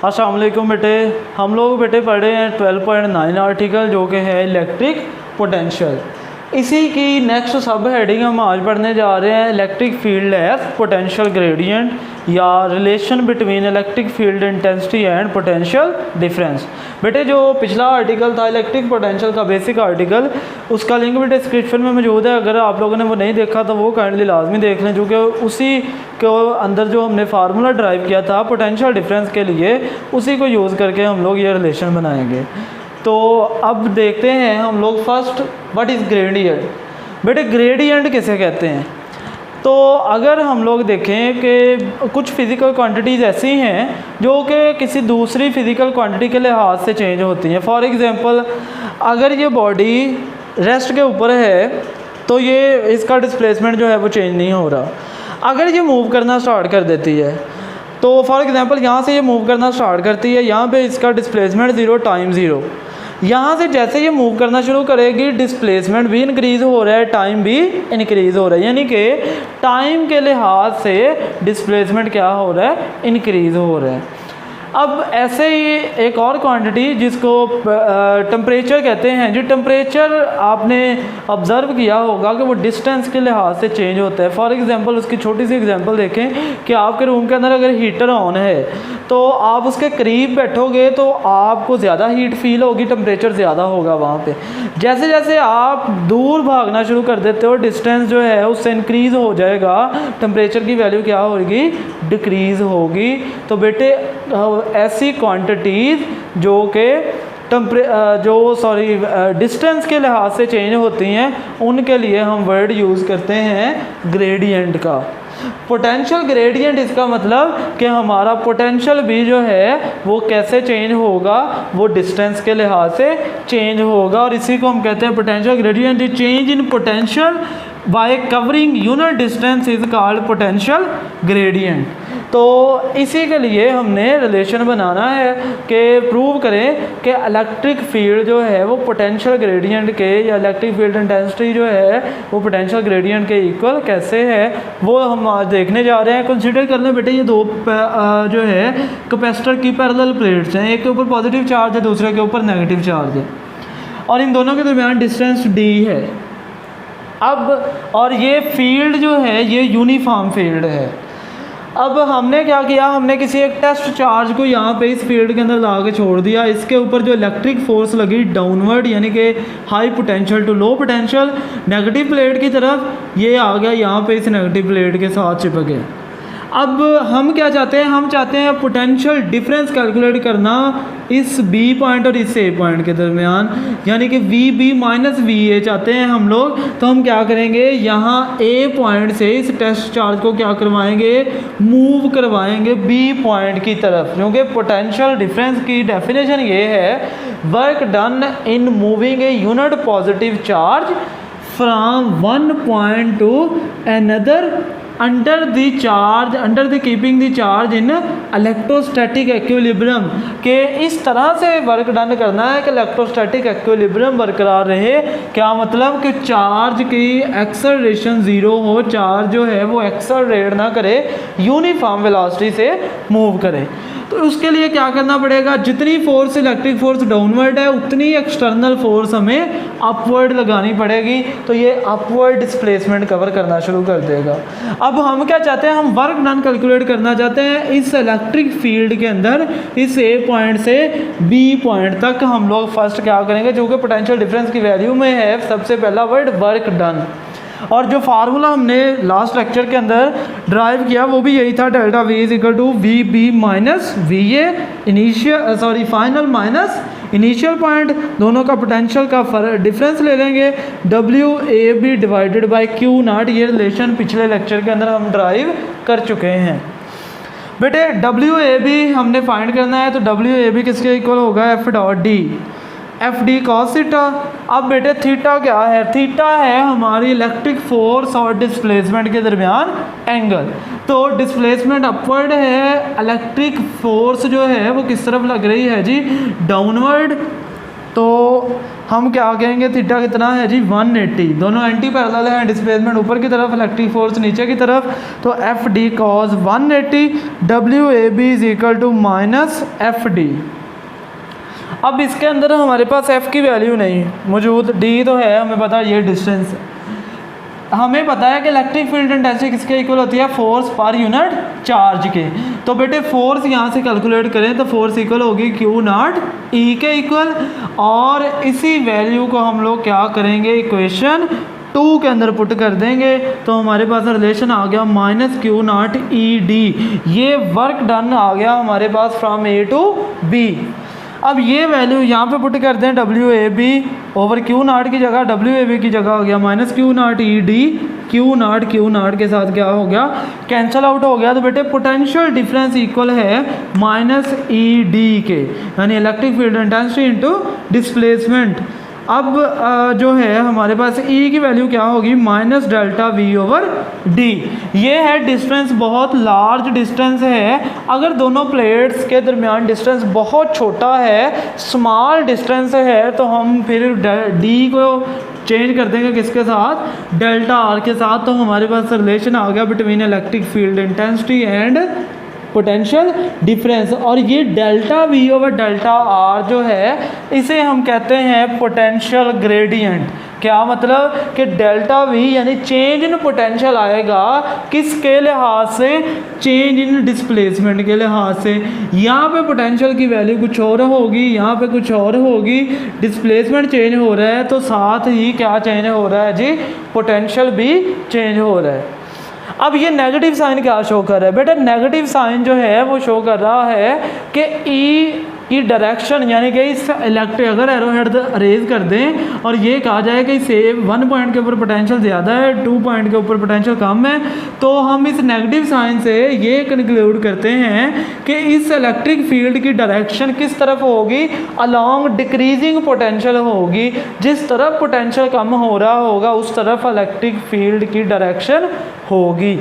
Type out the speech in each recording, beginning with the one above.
अस्सलाम वालेकुम बेटे। हम लोग बेटे पढ़े हैं 12.9 आर्टिकल जो कि है इलेक्ट्रिक पोटेंशियल। इसी की नेक्स्ट सब हेडिंग हम आज पढ़ने जा रहे हैं electric field as potential gradient या relation between electric field intensity and potential difference. बेटे जो पिछला आर्टिकल था इलेक्ट्रिक पोटेंशियल का बेसिक आर्टिकल, उसका लिंक भी डिस्क्रिप्शन में मौजूद है। अगर आप लोगों ने वो नहीं देखा तो वो काइंडली लाजमी देख लें, क्योंकि उसी के अंदर जो हमने फार्मूला ड्राइव किया था पोटेंशियल डिफरेंस के लिए, उसी को यूज़ करके हम लोग ये रिलेशन बनाएंगे। तो अब देखते हैं हम लोग फर्स्ट व्हाट इज़ ग्रेडियंट। बेटे ग्रेडियंट किसे कहते हैं? तो अगर हम लोग देखें कि कुछ फ़िज़िकल क्वांटिटीज़ ऐसी हैं जो कि किसी दूसरी फ़िज़िकल क्वांटिटी के लिहाज से चेंज होती हैं। फॉर एग्ज़ाम्पल अगर ये बॉडी रेस्ट के ऊपर है तो ये इसका डिस्प्लेसमेंट जो है वो चेंज नहीं हो रहा। अगर ये मूव करना स्टार्ट कर देती है तो फॉर एग्ज़ाम्पल यहाँ से ये मूव करना स्टार्ट करती है, यहाँ पे इसका डिस्प्लेसमेंट 0 टाइम 0। यहाँ से जैसे ये मूव करना शुरू करेगी डिस्प्लेसमेंट भी इंक्रीज़ हो रहा है, टाइम भी इंक्रीज़ हो रहा है, यानी कि टाइम के लिहाज से डिस्प्लेसमेंट क्या हो रहा है, इंक्रीज़ हो रहा है। अब ऐसे ही एक और क्वांटिटी जिसको टेम्परेचर कहते हैं, जो टेम्परेचर आपने ऑब्ज़र्व किया होगा कि वो डिस्टेंस के लिहाज से चेंज होता है। फॉर एग्ज़ाम्पल उसकी छोटी सी एग्ज़ाम्पल देखें कि आपके रूम के अंदर अगर हीटर ऑन है तो आप उसके करीब बैठोगे तो आपको ज़्यादा हीट फील होगी, टेम्परेचर ज़्यादा होगा वहाँ पे। जैसे जैसे आप दूर भागना शुरू कर देते हो डिस्टेंस जो है उससे इंक्रीज़ हो जाएगा, टेम्परेचर की वैल्यू क्या होगी, डिक्रीज़ होगी। तो बेटे ऐसी क्वांटिटीज़ जो कि डिस्टेंस के लिहाज से चेंज होती हैं उनके लिए हम वर्ड यूज़ करते हैं ग्रेडियंट का। पोटेंशियल ग्रेडियंट इसका मतलब कि हमारा पोटेंशियल भी जो है वो कैसे चेंज होगा, वो डिस्टेंस के लिहाज से चेंज होगा, और इसी को हम कहते हैं potential gradient. Change in potential bye covering unit distance is called potential gradient. तो इसी के लिए हमने रिलेशन बनाना है कि प्रूव करें कि इलेक्ट्रिक फील्ड जो है वो पोटेंशियल ग्रेडियंट के, या इलेक्ट्रिक फील्ड इंटेंसिटी जो है वो पोटेंशियल ग्रेडियंट के इक्वल कैसे है, वो हम आज देखने जा रहे हैं। कंसीडर कर लें बेटे ये दो जो है कैपेसिटर की पैरेलल प्लेट्स हैं, एक के ऊपर पॉजिटिव चार्ज है, दूसरे के ऊपर नेगेटिव चार्ज है, और इन दोनों के दरमियान डिस्टेंस d है। अब और ये फील्ड जो है ये यूनिफॉर्म फील्ड है। अब हमने क्या किया, हमने किसी एक टेस्ट चार्ज को यहाँ पे इस फील्ड के अंदर ला के छोड़ दिया। इसके ऊपर जो इलेक्ट्रिक फोर्स लगी डाउनवर्ड, यानी कि high potential to low potential, negative plate की तरफ, ये आ गया यहाँ पे इस नेगेटिव प्लेट के साथ चिपक गया। अब हम क्या चाहते हैं, हम चाहते हैं पोटेंशियल डिफरेंस कैलकुलेट करना इस B पॉइंट और इस A पॉइंट के दरमियान, यानी कि VB माइनस VA चाहते हैं हम लोग। तो हम क्या करेंगे, यहाँ A पॉइंट से इस टेस्ट चार्ज को क्या करवाएंगे, मूव करवाएंगे B पॉइंट की तरफ, क्योंकि पोटेंशियल डिफरेंस की डेफिनेशन ये है, work done in moving a unit positive charge from one point two another under the keeping the charge in electrostatic equilibrium, के इस तरह से वर्क डन करना है कि इलेक्ट्रोस्टैटिक एक्विलिब्रियम बरकरार रहे। क्या मतलब कि चार्ज की एक्सेलरेशन 0 हो, चार्ज जो है वो एक्सेलरेट ना करे, यूनिफॉर्म वेलोसिटी से मूव करे। तो उसके लिए क्या करना पड़ेगा, जितनी फोर्स इलेक्ट्रिक फोर्स डाउनवर्ड है उतनी एक्सटर्नल फोर्स हमें अपवर्ड लगानी पड़ेगी। तो ये अपवर्ड डिस्प्लेसमेंट कवर करना शुरू कर देगा। अब हम क्या चाहते हैं, हम वर्क डन कैलकुलेट करना चाहते हैं इस इलेक्ट्रिक फील्ड के अंदर, इस A पॉइंट से B पॉइंट तक। हम लोग फर्स्ट क्या करेंगे, जो कि पोटेंशियल डिफरेंस की वैल्यू में है, सबसे पहला वर्ड वर्क डन, और जो फार्मूला हमने लास्ट लेक्चर के अंदर ड्राइव किया वो भी यही था, delta V is equal to VB minus VA final minus initial point, दोनों का पोटेंशियल का डिफरेंस ले लेंगे, WAB डिवाइडेड बाय Q0। ये रिलेशन पिछले लेक्चर के अंदर हम ड्राइव कर चुके हैं। बेटे WAB हमने फाइंड करना है, तो WAB किसके इक्वल होगा, F dot D, FD cos theta. अब बेटे थीटा क्या है, थीटा है हमारी इलेक्ट्रिक फोर्स और डिस्प्लेसमेंट के दरमियान एंगल। तो डिस्प्लेसमेंट अपवर्ड है, इलेक्ट्रिक फोर्स जो है वो किस तरफ लग रही है जी, डाउनवर्ड, तो हम क्या कहेंगे, थीटा कितना है जी 180, दोनों एंटी पैरेलल हैं, डिस्प्लेसमेंट ऊपर की तरफ, इलेक्ट्रिक फोर्स नीचे की तरफ, तो F D cos 180 W A B is equal to minus F D. अब इसके अंदर हमारे पास f की वैल्यू नहीं मौजूद, d तो है, हमें पता है ये डिस्टेंस है। हमें पता है कि इलेक्ट्रिक फील्ड इंटेंसिटी किसके इक्वल होती है, फोर्स पर यूनिट चार्ज के। तो बेटे फोर्स यहाँ से कैलकुलेट करें तो फोर्स इक्वल होगी Q नॉट E के इक्वल, और इसी वैल्यू को हम लोग क्या करेंगे, इक्वेशन 2 के अंदर पुट कर देंगे, तो हमारे पास रिलेशन आ गया minus Q naught E D. ये वर्क डन आ गया हमारे पास फ्रॉम A टू B। अब ये वैल्यू यहाँ पे पुट करते हैं, W A B over Q naught की जगह डब्ल्यू ए बी की जगह हो गया minus Q naught E D, Q naught के साथ क्या हो गया, कैंसल आउट हो गया। तो बेटे पोटेंशियल डिफरेंस इक्वल है माइनस ई डी के, यानी electric field intensity into displacement. अब जो है हमारे पास E की वैल्यू क्या होगी, minus delta V over D। ये है डिस्टेंस, बहुत लार्ज डिस्टेंस है। अगर दोनों प्लेट्स के दरमियान डिस्टेंस बहुत छोटा है, स्मॉल डिस्टेंस है, तो हम फिर D को चेंज कर देंगे किसके साथ, डेल्टा R के साथ। तो हमारे पास रिलेशन आ गया between electric field intensity and potential difference. और ये delta V over delta R जो है इसे हम कहते हैं पोटेंशियल ग्रेडियंट। क्या मतलब कि डेल्टा V यानी चेंज इन पोटेंशियल आएगा किसके लिहाज से, चेंज इन डिस्प्लेसमेंट के लिहाज से। यहाँ पे पोटेंशियल की वैल्यू कुछ और होगी, यहाँ पे कुछ और होगी, डिस्प्लेसमेंट चेंज हो रहा है तो साथ ही क्या चेंज हो रहा है जी, पोटेंशियल भी चेंज हो रहा है। अब ये नेगेटिव साइन क्या शो कर रहा है, बेटा नेगेटिव साइन जो है वो शो कर रहा है कि ई की डायरेक्शन, यानी कि इस इलेक्ट्रिक अगर एरो हेड अरेज कर दें और ये कहा जाए कि से 1 पॉइंट के ऊपर पोटेंशियल ज़्यादा है, 2 पॉइंट के ऊपर पोटेंशियल कम है, तो हम इस नेगेटिव साइन से ये कंक्लूड करते हैं कि इस इलेक्ट्रिक फील्ड की डायरेक्शन किस तरफ होगी, अलॉन्ग डिक्रीजिंग पोटेंशियल होगी। जिस तरफ पोटेंशियल कम हो रहा होगा उस तरफ इलेक्ट्रिक फील्ड की डायरेक्शन होगी।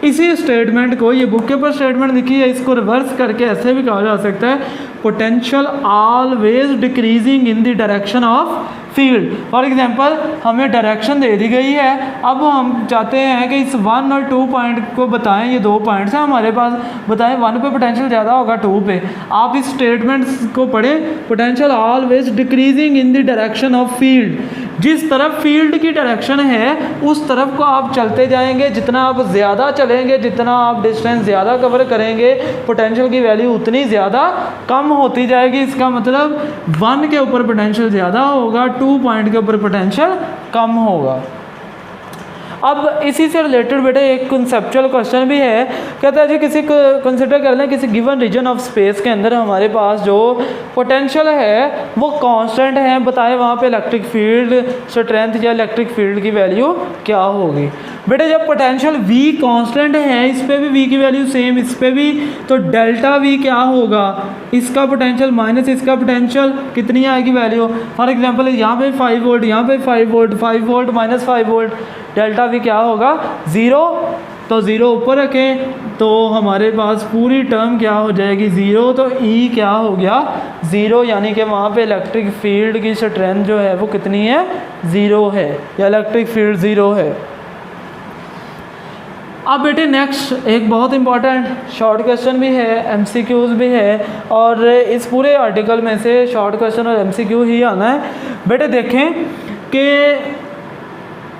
इसी स्टेटमेंट को, ये बुक के ऊपर स्टेटमेंट लिखी है, इसको रिवर्स करके ऐसे भी कहा जा सकता है, potential always decreasing in the direction of field. For example हमें डायरेक्शन दे दी गई है, अब हम चाहते हैं कि इस 1 और 2 पॉइंट को बताएं, ये 2 पॉइंट्स हैं हमारे पास, बताएं 1 पे पोटेंशियल ज़्यादा होगा 2 पे। आप इस स्टेटमेंट्स को पढ़ें, potential always decreasing in the direction of field. जिस तरफ फील्ड की डायरेक्शन है उस तरफ को आप चलते जाएंगे, जितना आप ज़्यादा चलेंगे, जितना आप डिस्टेंस ज़्यादा कवर करेंगे, पोटेंशियल की वैल्यू उतनी ज़्यादा कम होती जाएगी। इसका मतलब 1 के ऊपर पोटेंशियल ज़्यादा होगा, 2 पॉइंट के ऊपर पोटेंशियल कम होगा। अब इसी से रिलेटेड बेटा एक कंसेप्चुअल क्वेश्चन भी है, कहता है जी किसी को कंसिडर कर लें, किसी गिवन रीजन ऑफ स्पेस के अंदर हमारे पास जो पोटेंशियल है वो कांस्टेंट है, बताएं वहाँ पे इलेक्ट्रिक फील्ड स्ट्रेंथ या इलेक्ट्रिक फील्ड की वैल्यू क्या होगी। बेटे जब पोटेंशियल V कांस्टेंट है, इस पे भी V की वैल्यू सेम, इस पे भी, तो डेल्टा V क्या होगा, इसका पोटेंशियल माइनस इसका पोटेंशियल, कितनी आएगी वैल्यू। फॉर एग्जांपल यहाँ पे 5 वोल्ट, यहाँ पे 5 volt, 5 volt minus 5 volt, delta V क्या होगा 0। तो 0 ऊपर रखें तो हमारे पास पूरी टर्म क्या हो जाएगी 0, तो E क्या हो गया 0, यानी कि वहाँ पे इलेक्ट्रिक फील्ड की स्ट्रेंथ जो है वो कितनी है 0 है, या इलेक्ट्रिक फील्ड 0 है। अब बेटे नेक्स्ट एक बहुत इंपॉर्टेंट शॉर्ट क्वेश्चन भी है, एमसीक्यूज भी है, और इस पूरे आर्टिकल में से शॉर्ट क्वेश्चन और एमसीक्यू ही आना है। बेटे देखें कि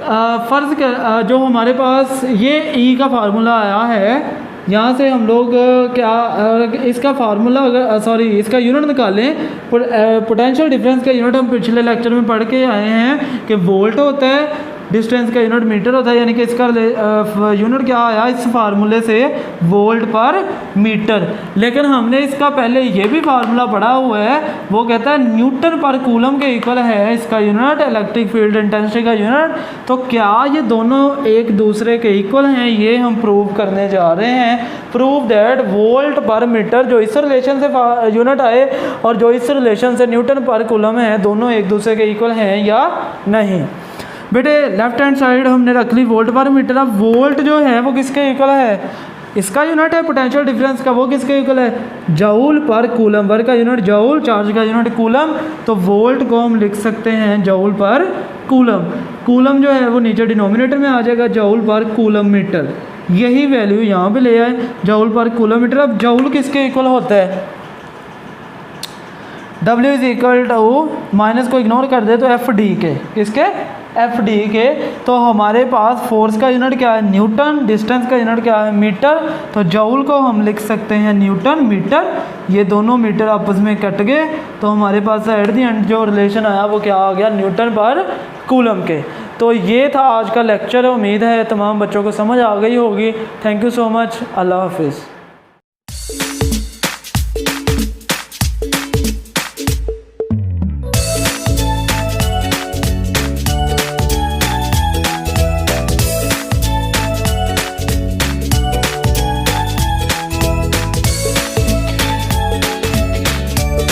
फ़र्ज़ कर जो हमारे पास ये E का फार्मूला आया है, यहाँ से हम लोग क्या इसका फार्मूला अगर इसका यूनिट निकालें, पोटेंशियल डिफरेंस का यूनिट हम पिछले लेक्चर में पढ़ के आए हैं कि वोल्ट होता है, डिस्टेंस का यूनिट मीटर होता है, यानी कि इसका यूनिट क्या आया इस फार्मूले से वोल्ट पर मीटर। लेकिन हमने इसका पहले ये भी फार्मूला पढ़ा हुआ है, वो कहता है न्यूटन पर कूलम के इक्वल है इसका यूनिट, इलेक्ट्रिक फील्ड इंटेंसिटी का यूनिट। तो क्या ये दोनों एक दूसरे के इक्वल हैं, ये हम प्रूव करने जा रहे हैं। प्रूव दैट वोल्ट पर मीटर जो इस रिलेशन से यूनिट आए और जो इस रिलेशन से न्यूटन पर कूलम है, दोनों एक दूसरे के इक्वल हैं या नहीं। बेटे लेफ्ट हैंड साइड हमने रख ली वोल्ट पर मीटर। अब वोल्ट जो है वो किसके इक्वल है, इसका यूनिट है पोटेंशियल डिफरेंस का, वो किसके इक्वल है, जूल पर कूलम। वर्क का यूनिट जूल, चार्ज का यूनिट कूलम, तो वोल्ट को हम लिख सकते हैं जूल पर कूलम। कूलम जो है वो नीचे डिनोमिनेटर में आ जाएगा, जूल पर कूलम मीटर। यही वैल्यू यहाँ पे ले आए, जूल पर कूलम मीटर। अब जूल किसके इक्वल होता है, W is equal to, minus को इग्नोर कर दे तो एफ डी के, किसके, एफ डी के। तो हमारे पास फोर्स का यूनिट क्या है, न्यूटन, डिस्टेंस का यूनिट क्या है, मीटर। तो जूल को हम लिख सकते हैं न्यूटन मीटर। ये दोनों मीटर आपस में कट गए, तो हमारे पास एट द एंड जो रिलेशन आया वो क्या आ गया, न्यूटन पर कूलम के। तो ये था आज का लेक्चर। उम्मीद है तमाम बच्चों को समझ आ गई होगी। Thank you so much. अल्लाह हाफिज़।